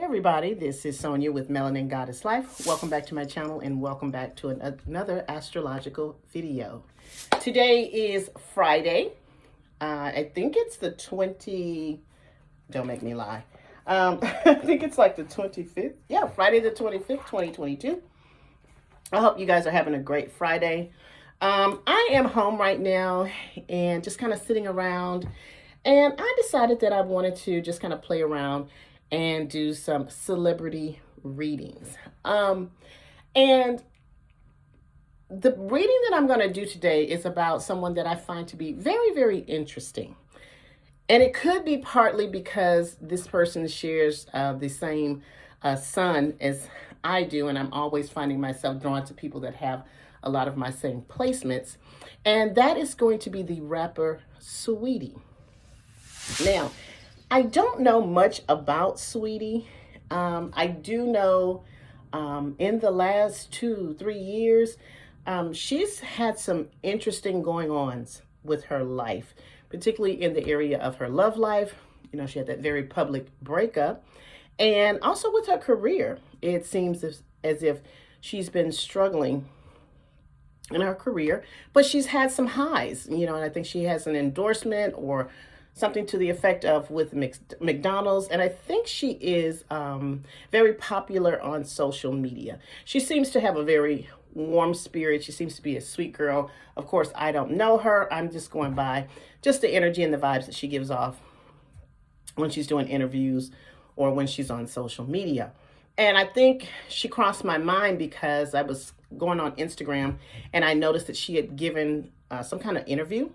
everybody, this is Sonia with Melanin Goddess Life. Welcome back to my channel and welcome back to another astrological video. Today is Friday. I think it's the don't make me lie. I think it's like the 25th. Yeah, Friday the 25th, 2022. I hope you guys are having a great Friday. I am home right now and just kind of sitting around, and I decided that I wanted to just kind of play around and do some celebrity readings. And the reading that I'm going to do today is about someone that I find to be very, very interesting. And it could be partly because this person shares the same sun as I do, and I'm always finding myself drawn to people that have a lot of my same placements. And that is going to be the rapper Saweetie. Now, I don't know much about Saweetie. I do know in the last 2-3 years, she's had some interesting going-ons with her life, particularly in the area of her love life. You know, she had that very public breakup. And also with her career, it seems as if she's been struggling in her career, but she's had some highs, you know, and I think she has an endorsement or something to the effect of with McDonald's. And I think she is very popular on social media. She seems to have a very warm spirit. She seems to be a sweet girl. Of course, I don't know her. I'm just going by just the energy and the vibes that she gives off when she's doing interviews or when she's on social media. And I think she crossed my mind because I was going on Instagram and I noticed that she had given some kind of interview.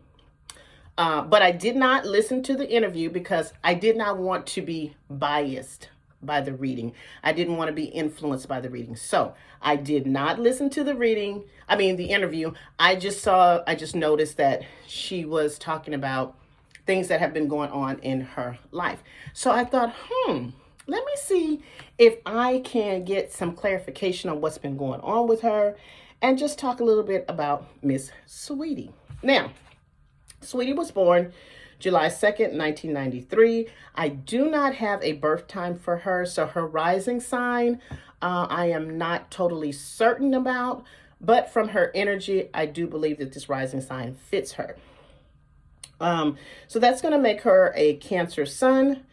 But I did not listen to the interview because I did not want to be biased by the reading. I didn't want to be influenced by the reading. So I did not listen to the interview. I just noticed that she was talking about things that have been going on in her life. So I thought, let me see if I can get some clarification on what's been going on with her and just talk a little bit about Miss Saweetie. Now, Saweetie was born July 2nd, 1993. I do not have a birth time for her, so her rising sign, I am not totally certain about, but from her energy, I do believe that this rising sign fits her. So that's going to make her a Cancer sun,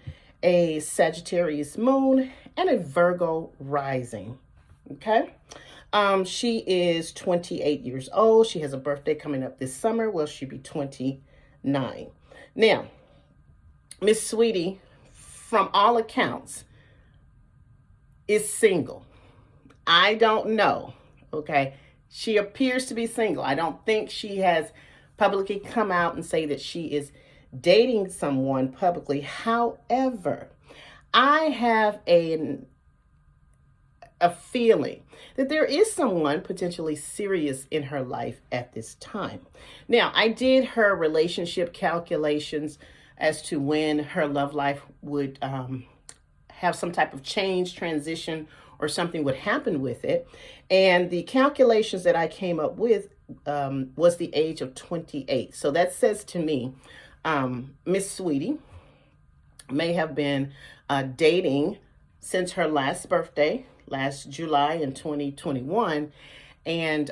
a Sagittarius moon, and a Virgo rising. Okay. She is 28 years old. She has a birthday coming up this summer. Well, she'll be 29. Now, Miss Saweetie, from all accounts, is single. I don't know. Okay. She appears to be single. I don't think she has publicly come out and say that she is dating someone publicly. However, I have a feeling that there is someone potentially serious in her life at this time. Now, I did her relationship calculations as to when her love life would have some type of change, transition, or something would happen with it. And the calculations that I came up with was the age of 28. So that says to me, Miss Saweetie may have been dating since her last birthday, last July in 2021, and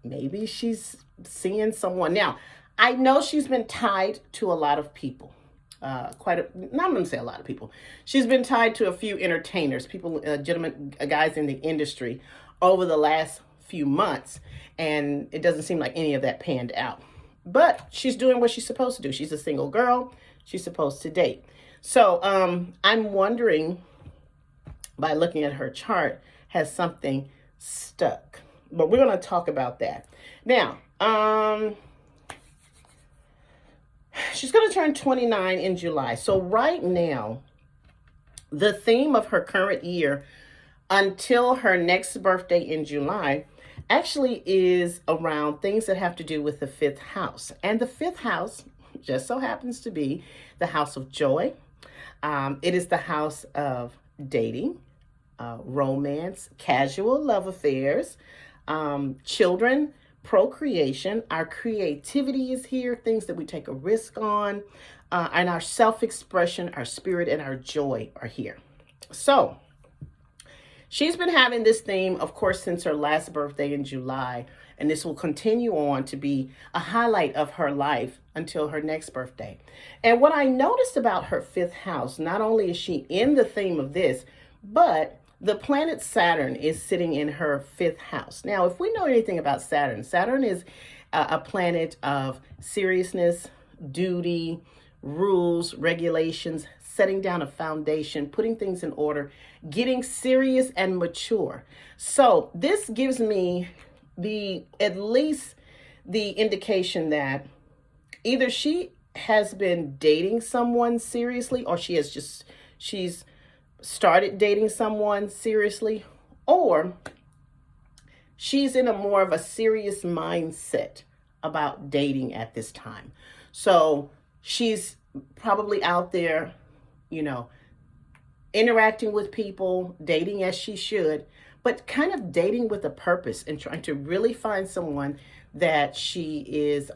maybe she's seeing someone. Now, I know she's been tied to a lot of people, not I'm going to say a lot of people. She's been tied to a few entertainers, people, gentlemen, guys in the industry over the last few months, and it doesn't seem like any of that panned out. But she's doing what she's supposed to do. She's a single girl. She's supposed to date. So I'm wondering, by looking at her chart, has something stuck? But we're going to talk about that. Now, she's going to turn 29 in July. So right now, the theme of her current year until her next birthday in July actually is around things that have to do with the 5th house. And the 5th house just so happens to be the house of joy. It is the house of dating, romance, casual love affairs, children, procreation. Our creativity is here, things that we take a risk on, and our self-expression, our spirit, and our joy are here. So she's been having this theme, of course, since her last birthday in July, and this will continue on to be a highlight of her life until her next birthday. And what I noticed about her fifth house, not only is she in the theme of this, but the planet Saturn is sitting in her fifth house. Now, if we know anything about Saturn, Saturn is a planet of seriousness, duty, rules, regulations, setting down a foundation, putting things in order, getting serious and mature. So this gives me at least the indication that either she has been dating someone seriously, or she's started dating someone seriously, or she's in a more of a serious mindset about dating at this time. So she's probably out there, interacting with people, dating as she should, but kind of dating with a purpose and trying to really find someone that she is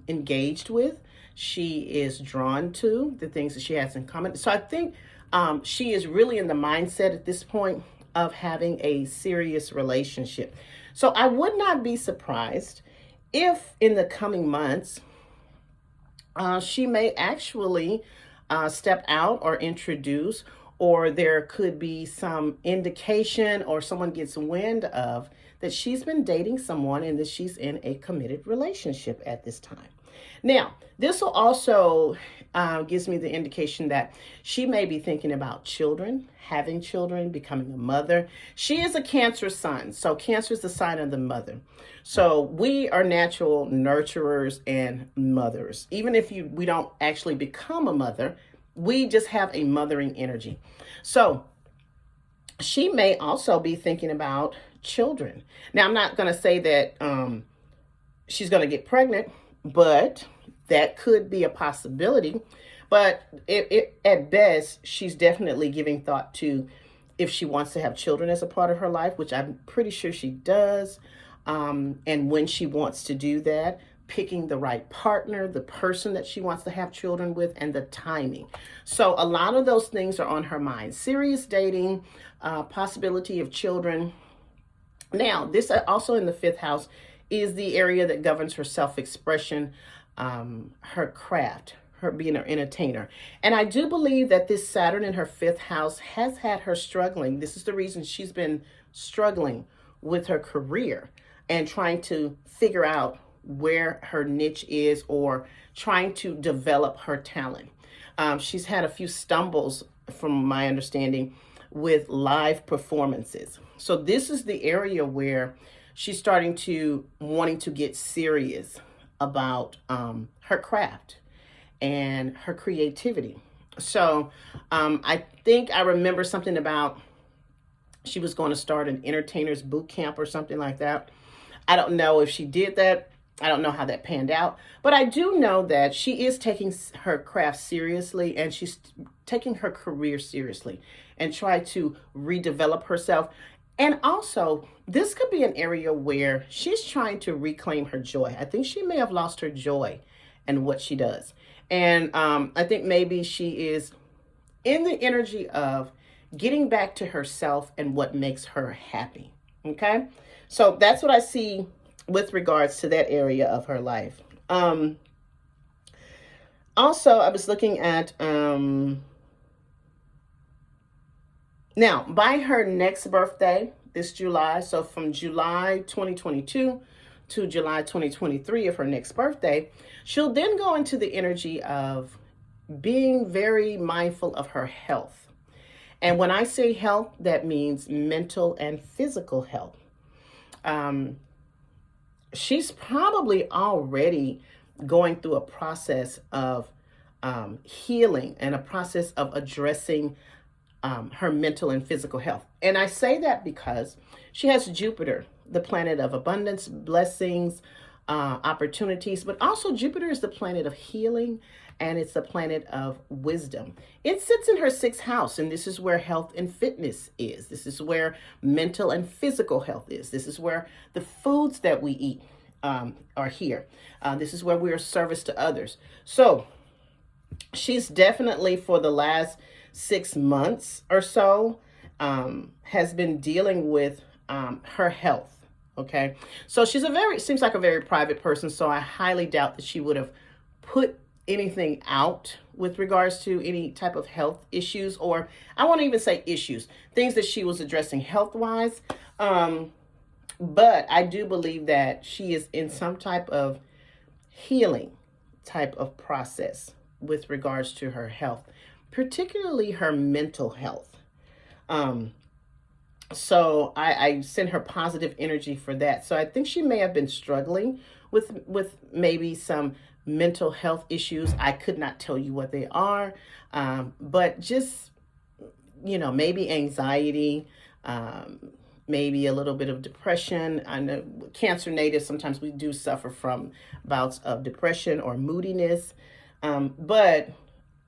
engaged with, she is drawn to, the things that she has in common. So I think she is really in the mindset at this point of having a serious relationship. So I would not be surprised if in the coming months, she may actually step out or introduce, or there could be some indication or someone gets wind of that she's been dating someone and that she's in a committed relationship at this time. Now, this will also gives me the indication that she may be thinking about children, having children, becoming a mother. She is a Cancer sun, so Cancer is the sign of the mother. So we are natural nurturers and mothers. Even if we don't actually become a mother, we just have a mothering energy. So she may also be thinking about children. Now, I'm not going to say that she's going to get pregnant, but that could be a possibility. But at best, she's definitely giving thought to if she wants to have children as a part of her life, which I'm pretty sure she does. And when she wants to do that, picking the right partner, the person that she wants to have children with, and the timing. So a lot of those things are on her mind. Serious dating, possibility of children. Now, this also in the fifth house is the area that governs her self-expression, her craft, her being an entertainer. And I do believe that this Saturn in her fifth house has had her struggling. This is the reason she's been struggling with her career and trying to figure out where her niche is, or trying to develop her talent. She's had a few stumbles, from my understanding, with live performances. So this is the area where she's wanting to get serious about her craft and her creativity. So I think I remember something about she was going to start an entertainer's boot camp or something like that. I don't know if she did that. I don't know how that panned out, but I do know that she is taking her craft seriously, and she's taking her career seriously and try to redevelop herself. And also, this could be an area where she's trying to reclaim her joy. I think she may have lost her joy in what she does. And I think maybe she is in the energy of getting back to herself and what makes her happy. Okay? So that's what I see with regards to that area of her life. Also, I was looking at, now, by her next birthday, this July, so from July 2022 to July 2023 of her next birthday, she'll then go into the energy of being very mindful of her health. And when I say health, that means mental and physical health. She's probably already going through a process of healing and a process of addressing her mental and physical health. And I say that because she has Jupiter, the planet of abundance, blessings, opportunities, but also Jupiter is the planet of healing, and it's the planet of wisdom. It sits in her sixth house, and this is where health and fitness is. This is where mental and physical health is. This is where the foods that we eat are here. This is where we are service to others. So she's definitely, for the last 6 months or so, has been dealing with her health. Okay, so she's seems like a very private person. So I highly doubt that she would have put anything out with regards to any type of health issues, or I won't even say issues, things that she was addressing health wise. But I do believe that she is in some type of healing type of process with regards to her health, particularly her mental health. So I send her positive energy for that. So I think she may have been struggling with maybe some mental health issues. I could not tell you what they are, but just, maybe anxiety, maybe a little bit of depression. I know Cancer natives, sometimes we do suffer from bouts of depression or moodiness. But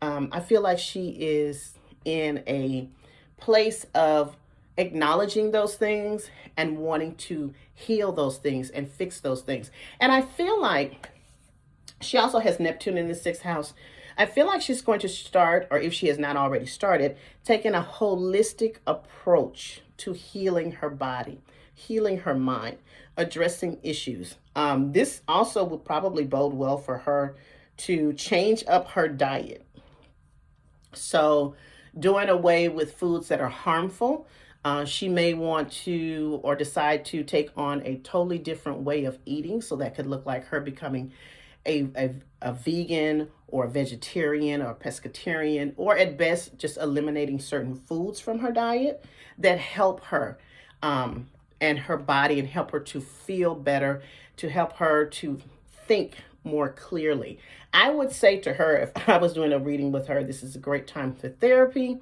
I feel like she is in a place of acknowledging those things and wanting to heal those things and fix those things. And I feel like she also has Neptune in the 6th house. I feel like she's going to start, or if she has not already started, taking a holistic approach to healing her body, healing her mind, addressing issues. This also would probably bode well for her to change up her diet. So doing away with foods that are harmful. She may want to or decide to take on a totally different way of eating. So that could look like her becoming a vegan or a vegetarian or a pescatarian, or at best just eliminating certain foods from her diet that help her and her body, and help her to feel better, to help her to think more clearly. I would say to her, if I was doing a reading with her, this is a great time for therapy.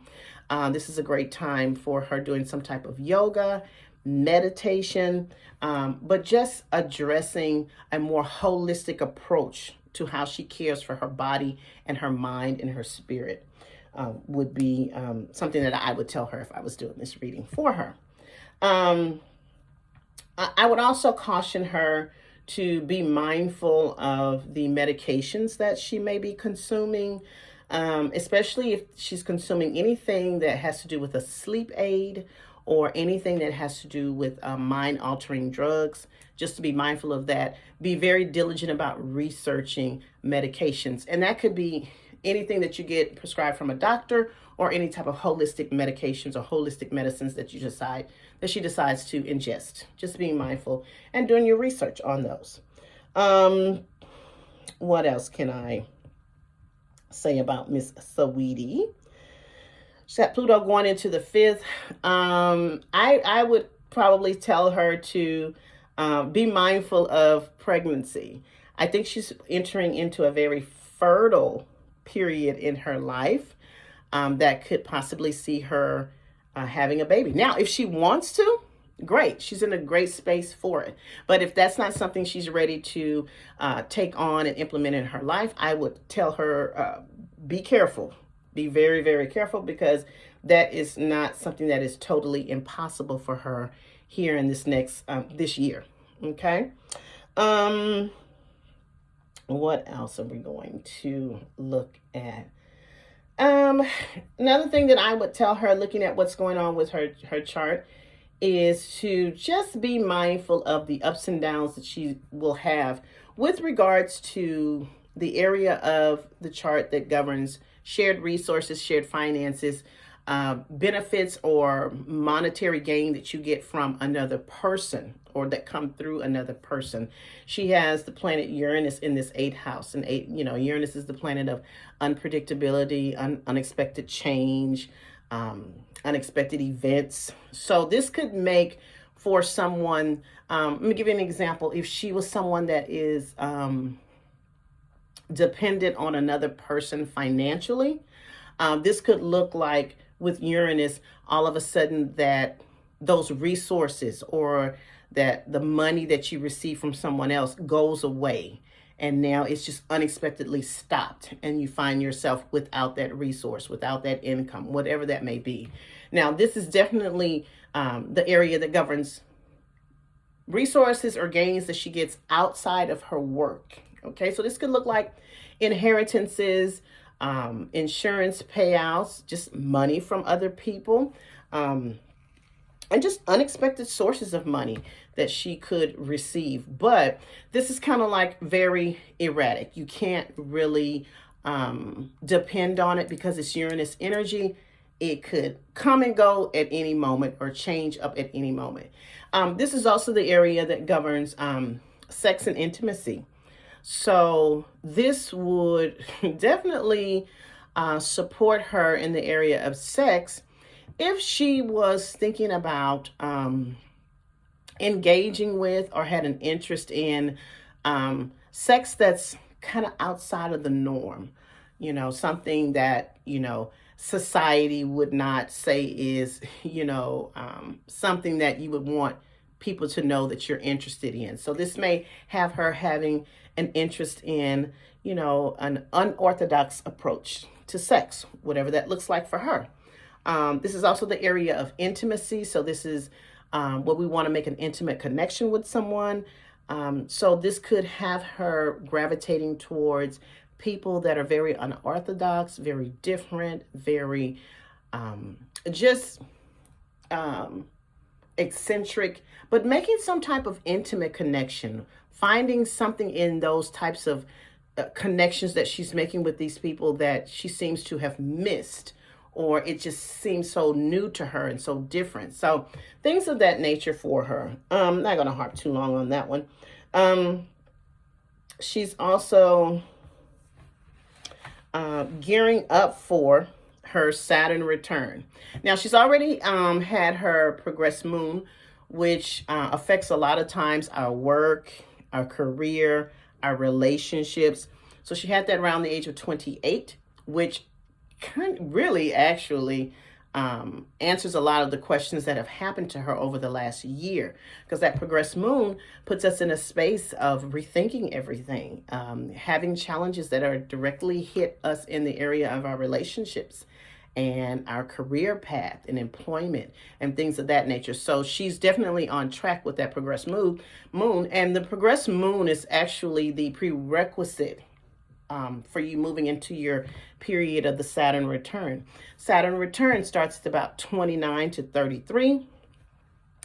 This is a great time for her doing some type of yoga, meditation, but just addressing a more holistic approach to how she cares for her body and her mind and her spirit would be something that I would tell her if I was doing this reading for her. I would also caution her to be mindful of the medications that she may be consuming, especially if she's consuming anything that has to do with a sleep aid or anything that has to do with mind-altering drugs. Just to be mindful of that. Be very diligent about researching medications. And that could be anything that you get prescribed from a doctor, or any type of holistic medications or holistic medicines that she decides to ingest. Just being mindful and doing your research on those. What else can I say about Miss Saweetie? She's got Pluto going into the 5th. I would probably tell her to be mindful of pregnancy. I think she's entering into a very fertile period in her life that could possibly see her having a baby. Now, if she wants to, great. She's in a great space for it. But if that's not something she's ready to take on and implement in her life, I would tell her, be careful. Be very, very careful, because that is not something that is totally impossible for her here in this year. Okay. What else are we going to look at? Another thing that I would tell her, looking at what's going on with her chart, is to just be mindful of the ups and downs that she will have with regards to the area of the chart that governs shared resources, shared finances, benefits or monetary gain that you get from another person, or that come through another person. She has the planet Uranus in this 8th house, and Uranus is the planet of unpredictability, unexpected change, unexpected events. So this could make for someone, let me give you an example. If she was someone that is dependent on another person financially, this could look like, with Uranus, all of a sudden that those resources or that the money that you receive from someone else goes away, and now it's just unexpectedly stopped, and you find yourself without that resource, without that income, whatever that may be. Now, this is definitely the area that governs resources or gains that she gets outside of her work. Okay, so this could look like inheritances, insurance payouts, just money from other people, and just unexpected sources of money that she could receive. But this is kind of like very erratic. You can't really depend on it because it's Uranus energy. It could come and go at any moment or change up at any moment. This is also the area that governs sex and intimacy. So this would definitely support her in the area of sex if she was thinking about engaging with or had an interest in sex that's kind of outside of the norm, something that, society would not say is, something that you would want people to know that you're interested in. So this may have her having an interest in, an unorthodox approach to sex, whatever that looks like for her. This is also the area of intimacy. So this is what we want to make an intimate connection with someone. So this could have her gravitating towards people that are very unorthodox, very different, very eccentric, but making some type of intimate connection, finding something in those types of connections that she's making with these people that she seems to have missed, or it just seems so new to her and so different. So things of that nature for her. I'm not going to harp too long on that one. She's also gearing up for her Saturn return. Now, she's already had her progressed moon, which affects a lot of times our work, our career, our relationships. So she had that around the age of 28, which really actually answers a lot of the questions that have happened to her over the last year, because that progressed moon puts us in a space of rethinking everything, having challenges that are directly hit us in the area of our relationships and our career path and employment and things of that nature. So she's definitely on track with that progressed moon. And the progressed moon is actually the prerequisite for you moving into your period of the Saturn return. Saturn return starts at about 29 to 33.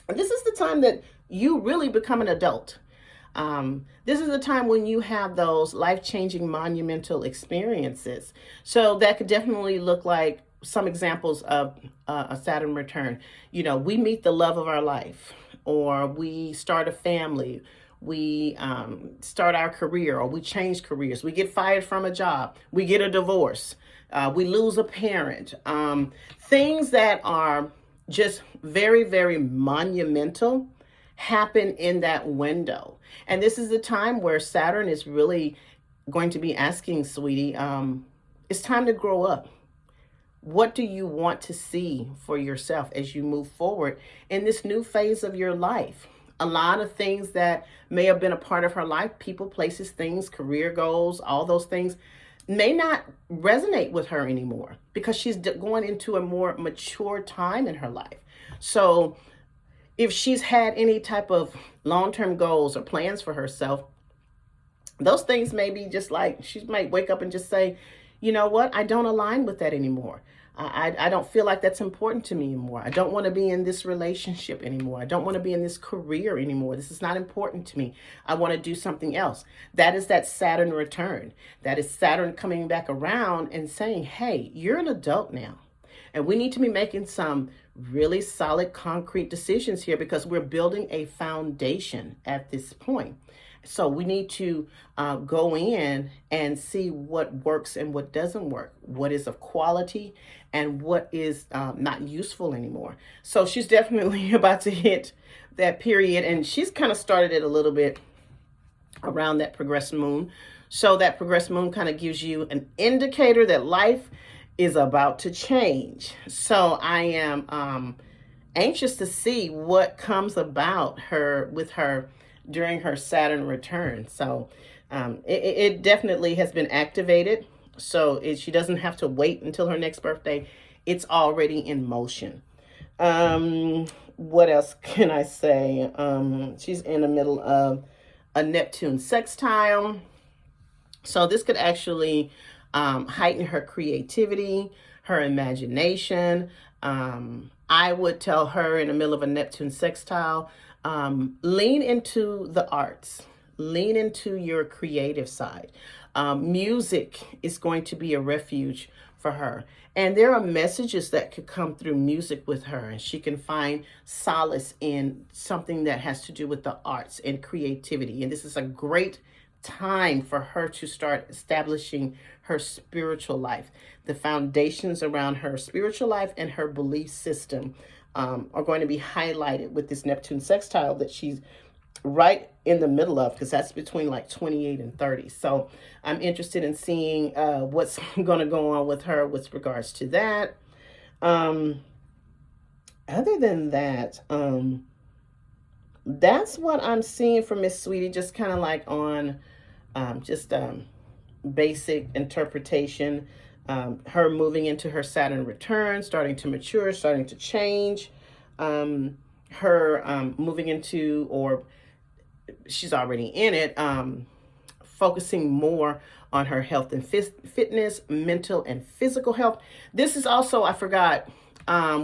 And this is the time that you really become an adult. This is the time when you have those life-changing monumental experiences. So that could definitely look like some examples of a Saturn return. We meet the love of our life, or we start a family, we start our career, or we change careers, we get fired from a job, we get a divorce, we lose a parent. Things that are just very, very monumental happen in that window. And this is the time where Saturn is really going to be asking, sweetie, it's time to grow up. What do you want to see for yourself as you move forward in this new phase of your life? A lot of things that may have been a part of her life, people, places, things, career goals, all those things may not resonate with her anymore because she's going into a more mature time in her life. So if she's had any type of long-term goals or plans for herself, those things may be just like, she might wake up and just say, you know what, I don't align with that anymore. I don't feel like that's important to me anymore. I don't want to be in this relationship anymore. I don't want to be in this career anymore. This is not important to me. I want to do something else. That is that Saturn return. That is Saturn coming back around and saying, hey, you're an adult now. And we need to be making some really solid, concrete decisions here because we're building a foundation at this point. So we need to go in and see what works and what doesn't work, what is of quality and what is not useful anymore. So she's definitely about to hit that period, and she's kind of started it a little bit around that progressed moon. So that progressed moon kind of gives you an indicator that life is about to change. So I am anxious to see what comes about with her during her Saturn return. So it definitely has been activated. So she doesn't have to wait until her next birthday. It's already in motion. What else can I say? She's in the middle of a Neptune sextile. So this could actually heighten her creativity, her imagination. I would tell her in the middle of a Neptune sextile, lean into the arts, lean into your creative side. Music is going to be a refuge for her. And there are messages that could come through music with her, and she can find solace in something that has to do with the arts and creativity. And this is a great time for her to start establishing her spiritual life. The foundations around her spiritual life and her belief system are going to be highlighted with this Neptune sextile that she's right in the middle of, because that's between like 28 and 30. So I'm interested in seeing what's going to go on with her with regards to that. Other than that, that's what I'm seeing for Miss Saweetie, just kind of like on basic interpretation. Her moving into her Saturn return, starting to mature, starting to change. Her moving into, or she's already in it, focusing more on her health and fitness, mental and physical health. This is also, I forgot,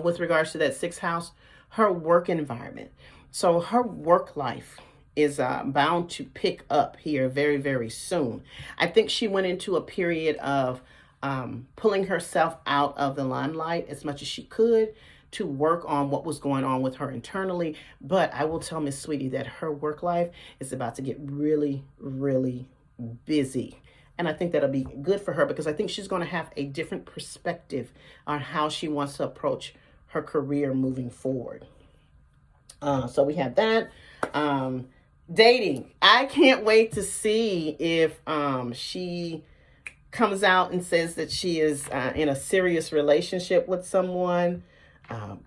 with regards to that sixth house, her work environment. So her work life is bound to pick up here very, very soon. I think she went into a period of pulling herself out of the limelight as much as she could to work on what was going on with her internally. But I will tell Miss Saweetie that her work life is about to get really, really busy. And I think that'll be good for her, because I think she's going to have a different perspective on how she wants to approach her career moving forward. So we have that. Dating. I can't wait to see if she comes out and says that she is in a serious relationship with someone.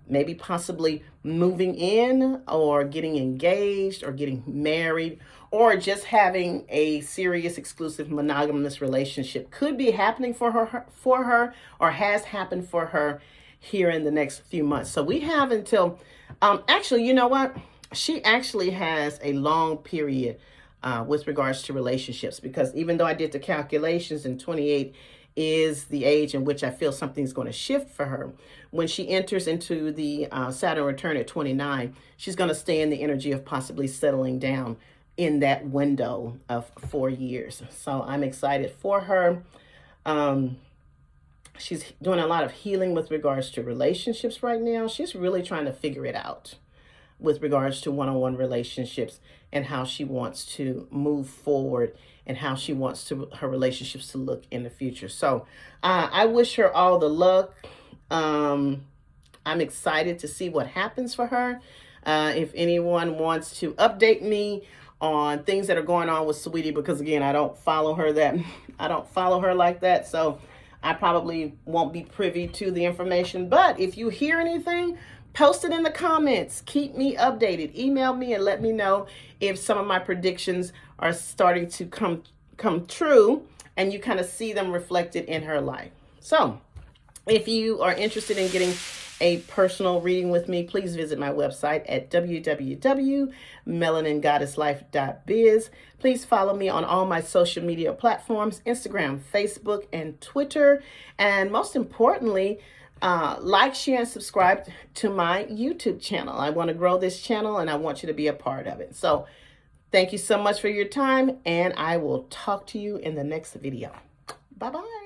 Maybe possibly moving in, or getting engaged, or getting married, or just having a serious, exclusive, monogamous relationship could be happening for her, or has happened for her here in the next few months. So we have until, actually, you know what? She actually has a long period with regards to relationships, because even though I did the calculations, and 28 is the age in which I feel something's going to shift for her. When she enters into the Saturn return at 29, she's going to stay in the energy of possibly settling down in that window of 4 years. So I'm excited for her. She's doing a lot of healing with regards to relationships right now. She's really trying to figure it out with regards to one-on-one relationships, and how she wants to move forward, and how she wants her relationships to look in the future. So I wish her all the luck. I'm excited to see what happens for her. If anyone wants to update me on things that are going on with Saweetie, because again, I don't follow her like that. So I probably won't be privy to the information. But if you hear anything, post it in the comments. Keep me updated. Email me and let me know if some of my predictions are starting to come true, and you kind of see them reflected in her life. So if you are interested in getting a personal reading with me, please visit my website at www.melaningoddesslife.biz. Please follow me on all my social media platforms, Instagram, Facebook, and Twitter. And most importantly, like, share, and subscribe to my YouTube channel. I want to grow this channel, and I want you to be a part of it. So thank you so much for your time, and I will talk to you in the next video. Bye-bye.